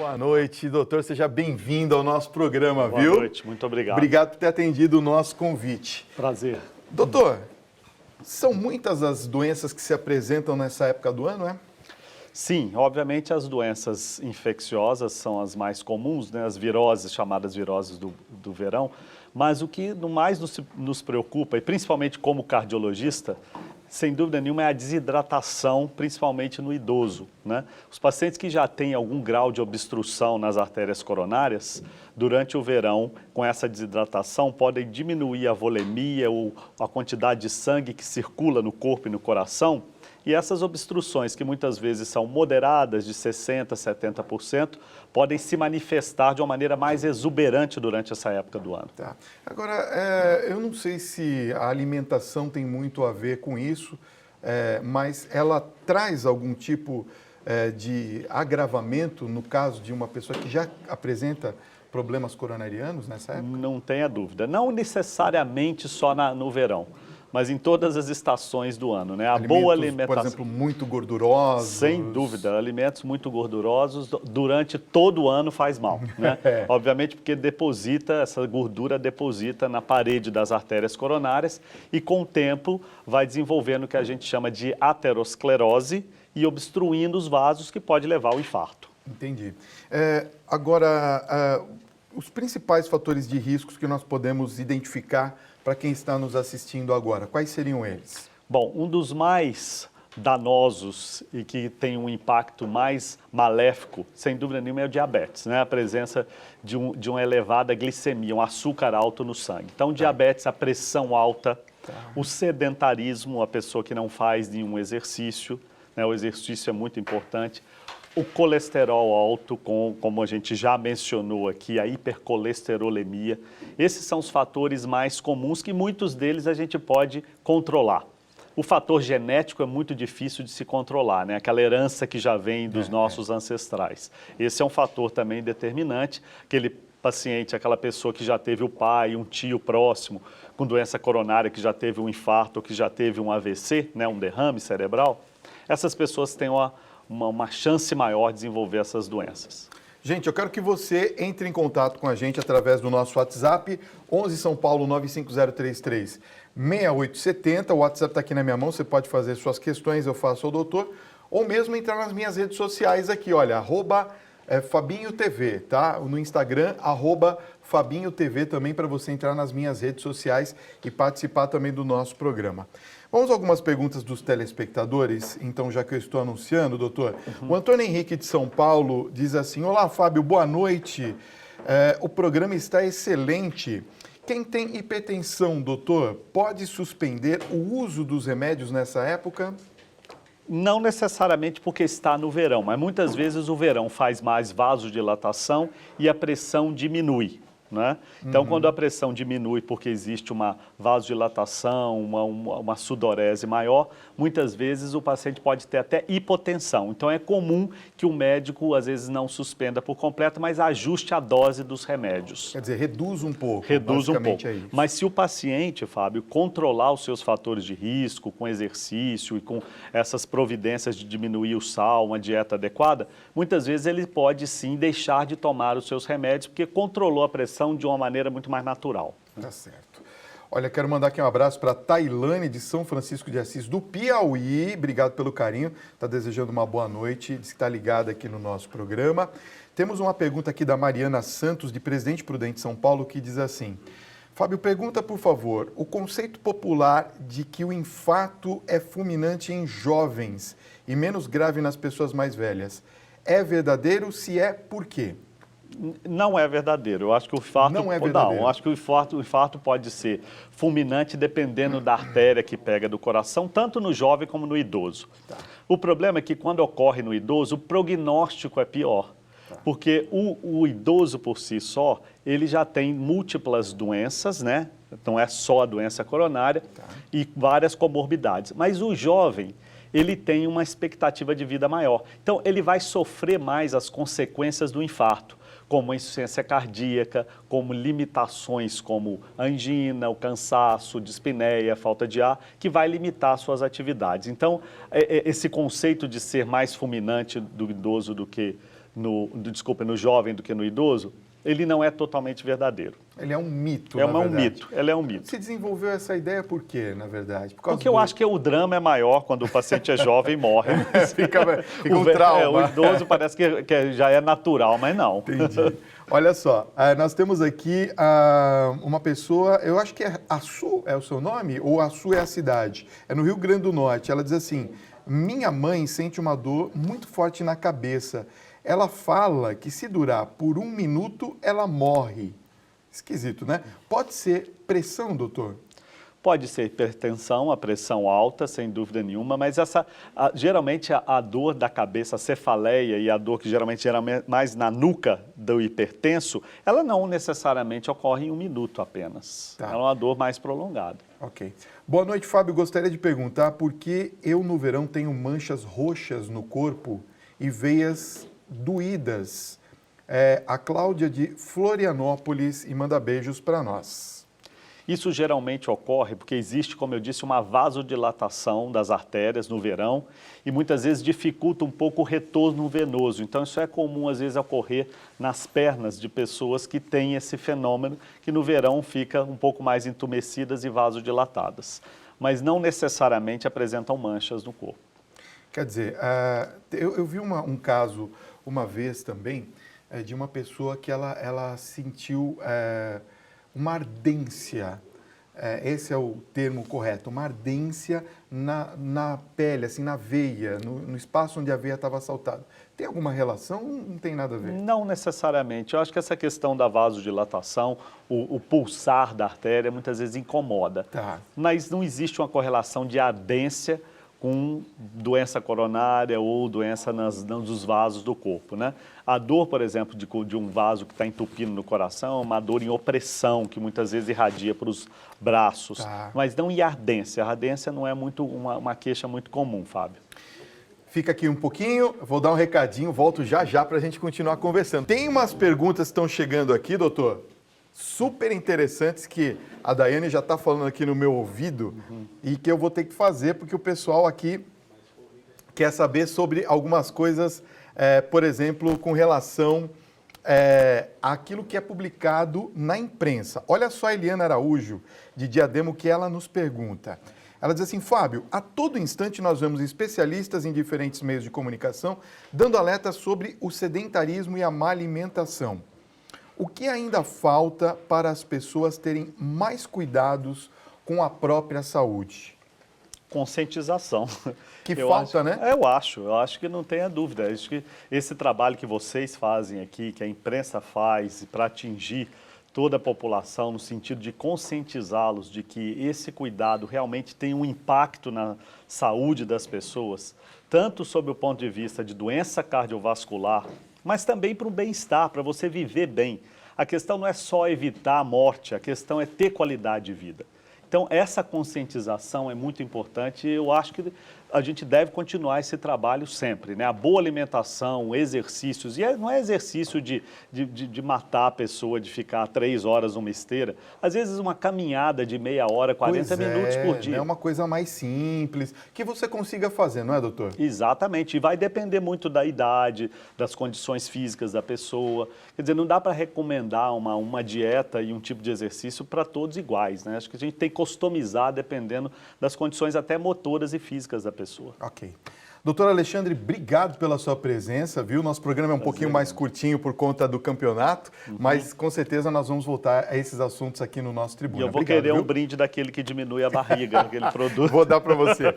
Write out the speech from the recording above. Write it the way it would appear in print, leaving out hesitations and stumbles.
Boa noite, doutor. Seja bem-vindo ao nosso programa, viu? Boa noite, muito obrigado. Obrigado por ter atendido o nosso convite. Prazer. Doutor, são muitas as doenças que se apresentam nessa época do ano, é? Sim, obviamente as doenças infecciosas são as mais comuns, né? As viroses, chamadas viroses do verão, mas o que mais nos preocupa, e principalmente como cardiologista, sem dúvida nenhuma, é a desidratação, principalmente no idoso, né? Os pacientes que já têm algum grau de obstrução nas artérias coronárias, durante o verão, com essa desidratação, podem diminuir a volemia ou a quantidade de sangue que circula no corpo e no coração. E essas obstruções, que muitas vezes são moderadas, de 60%, 70%, podem se manifestar de uma maneira mais exuberante durante essa época do ano. Tá. Agora, eu não sei se a alimentação tem muito a ver com isso, mas ela traz algum tipo de agravamento no caso de uma pessoa que já apresenta problemas coronarianos nessa época? Não tenha dúvida. Não necessariamente só no verão, mas em todas as estações do ano, né? Boa alimentação. Por exemplo, muito gordurosos. Sem dúvida, alimentos muito gordurosos durante todo o ano faz mal, né? Obviamente porque essa gordura deposita na parede das artérias coronárias e com o tempo vai desenvolvendo o que a gente chama de aterosclerose e obstruindo os vasos que pode levar ao infarto. Entendi. Agora, os principais fatores de riscos que nós podemos identificar para quem está nos assistindo agora, quais seriam eles? Bom, um dos mais danosos e que tem um impacto mais maléfico, sem dúvida nenhuma, é o diabetes, né? A presença de uma elevada glicemia, um açúcar alto no sangue. Então, diabetes, a pressão alta, o sedentarismo, a pessoa que não faz nenhum exercício, né? O exercício é muito importante. O colesterol alto, como a gente já mencionou aqui, a hipercolesterolemia. Esses são os fatores mais comuns que muitos deles a gente pode controlar. O fator genético é muito difícil de se controlar, né? Aquela herança que já vem dos nossos ancestrais. Esse é um fator também determinante. Aquele paciente, aquela pessoa que já teve o pai, um tio próximo, com doença coronária, que já teve um infarto, que já teve um AVC, né? Um derrame cerebral, essas pessoas têm uma chance maior de desenvolver essas doenças. Gente, eu quero que você entre em contato com a gente através do nosso WhatsApp, 11 São Paulo 95033 6870. O WhatsApp está aqui na minha mão, você pode fazer suas questões, eu faço ao doutor, ou mesmo entrar nas minhas redes sociais aqui, olha, @Fabinho TV, tá? No Instagram, @Fabinho TV também, para você entrar nas minhas redes sociais e participar também do nosso programa. Vamos a algumas perguntas dos telespectadores, então, já que eu estou anunciando, doutor. O Antônio Henrique de São Paulo diz assim: olá, Fábio, boa noite. O programa está excelente. Quem tem hipertensão, doutor, pode suspender o uso dos remédios nessa época? Não necessariamente porque está no verão, mas muitas vezes o verão faz mais vasodilatação e a pressão diminui, né? Então, quando a pressão diminui porque existe uma vasodilatação, uma sudorese maior, muitas vezes o paciente pode ter até hipotensão. Então, é comum que o médico, às vezes, não suspenda por completo, mas ajuste a dose dos remédios. Quer dizer, reduz um pouco. Reduz um pouco. É isso. Mas se o paciente, Fábio, controlar os seus fatores de risco, com exercício e com essas providências de diminuir o sal, uma dieta adequada, muitas vezes ele pode sim deixar de tomar os seus remédios, porque controlou a pressão de uma maneira muito mais natural. Tá certo. Olha, quero mandar aqui um abraço para a Tailane de São Francisco de Assis, do Piauí. Obrigado pelo carinho. Está desejando uma boa noite. Diz que está ligada aqui no nosso programa. Temos uma pergunta aqui da Mariana Santos, de Presidente Prudente, São Paulo, que diz assim: Fábio, pergunta, por favor, o conceito popular de que o infarto é fulminante em jovens e menos grave nas pessoas mais velhas é verdadeiro? Se é, por quê? Não é verdadeiro. Eu acho que o infarto não é verdadeiro. Não, eu acho que o infarto pode ser fulminante dependendo da artéria que pega do coração, tanto no jovem como no idoso. Tá. O problema é que quando ocorre no idoso, o prognóstico é pior. Tá. Porque o idoso por si só, ele já tem múltiplas doenças, né? Não é só a doença coronária, e várias comorbidades. Mas o jovem, ele tem uma expectativa de vida maior. Então, ele vai sofrer mais as consequências do infarto, como a insuficiência cardíaca, como limitações como angina, o cansaço, dispneia, falta de ar, que vai limitar suas atividades. Então, esse conceito de ser mais fulminante do idoso do que no jovem do que no idoso, ele não é totalmente verdadeiro. Ele é um mito, Ele é um mito. Você desenvolveu essa ideia por quê, na verdade? Porque eu acho que o drama é maior quando o paciente é jovem e morre. Fica um trauma. O idoso parece que já é natural, mas não. Entendi. Olha só, nós temos aqui uma pessoa, eu acho que é Açu, é o seu nome? Ou Açu é a cidade? É no Rio Grande do Norte. Ela diz assim, minha mãe sente uma dor muito forte na cabeça. Ela fala que se durar por 1 minuto, ela morre. Esquisito, né? Pode ser pressão, doutor? Pode ser hipertensão, a pressão alta, sem dúvida nenhuma, mas geralmente a dor da cabeça, a cefaleia e a dor que geralmente mais na nuca do hipertenso, ela não necessariamente ocorre em 1 minuto apenas. Tá. Ela é uma dor mais prolongada. Ok. Boa noite, Fábio. Gostaria de perguntar por que eu no verão tenho manchas roxas no corpo e veias doídas. A Cláudia de Florianópolis e manda beijos para nós. Isso geralmente ocorre porque existe, como eu disse, uma vasodilatação das artérias no verão e muitas vezes dificulta um pouco o retorno venoso. Então isso é comum às vezes ocorrer nas pernas de pessoas que têm esse fenômeno, que no verão fica um pouco mais entumecidas e vasodilatadas, mas não necessariamente apresentam manchas no corpo. Quer dizer, eu vi um caso uma vez também de uma pessoa que ela sentiu uma ardência, esse é o termo correto, uma ardência na pele, assim, na veia, no espaço onde a veia estava saltada. Tem alguma relação? Não tem nada a ver? Não necessariamente. Eu acho que essa questão da vasodilatação, o pulsar da artéria, muitas vezes incomoda. Tá. Mas não existe uma correlação de ardência com doença coronária ou doença nos vasos do corpo, né? A dor, por exemplo, de um vaso que está entupindo no coração é uma dor em opressão, que muitas vezes irradia para os braços, mas não em ardência. A ardência não é muito uma queixa muito comum, Fábio. Fica aqui um pouquinho, vou dar um recadinho, volto já para a gente continuar conversando. Tem umas perguntas que estão chegando aqui, doutor, super interessantes que a Daiane já está falando aqui no meu ouvido e que eu vou ter que fazer porque o pessoal aqui quer saber sobre algumas coisas, por exemplo, com relação àquilo que é publicado na imprensa. Olha só a Eliana Araújo, de Diadema, que ela nos pergunta. Ela diz assim, Fábio, a todo instante nós vemos especialistas em diferentes meios de comunicação dando alerta sobre o sedentarismo e a má alimentação. O que ainda falta para as pessoas terem mais cuidados com a própria saúde? Conscientização. Que falta, né? Eu acho que não tenha dúvida. Acho que esse trabalho que vocês fazem aqui, que a imprensa faz para atingir toda a população, no sentido de conscientizá-los de que esse cuidado realmente tem um impacto na saúde das pessoas, tanto sob o ponto de vista de doença cardiovascular, mas também para o bem-estar, para você viver bem. A questão não é só evitar a morte, a questão é ter qualidade de vida. Então, essa conscientização é muito importante e eu acho que a gente deve continuar esse trabalho sempre, né? A boa alimentação, exercícios, e não é exercício de matar a pessoa, de ficar 3 horas numa esteira, às vezes uma caminhada de meia hora, 40 minutos por dia. É uma coisa mais simples, que você consiga fazer, não é, doutor? Exatamente, e vai depender muito da idade, das condições físicas da pessoa, quer dizer, não dá para recomendar uma dieta e um tipo de exercício para todos iguais, né? Acho que a gente tem que customizar dependendo das condições até motoras e físicas da pessoa. Ok. Doutor Alexandre, obrigado pela sua presença, viu? Nosso programa é um pouquinho mais curtinho por conta do campeonato, mas com certeza nós vamos voltar a esses assuntos aqui no nosso Tribuna. E eu vou querer um brinde daquele que diminui a barriga, aquele produto. Vou dar para você.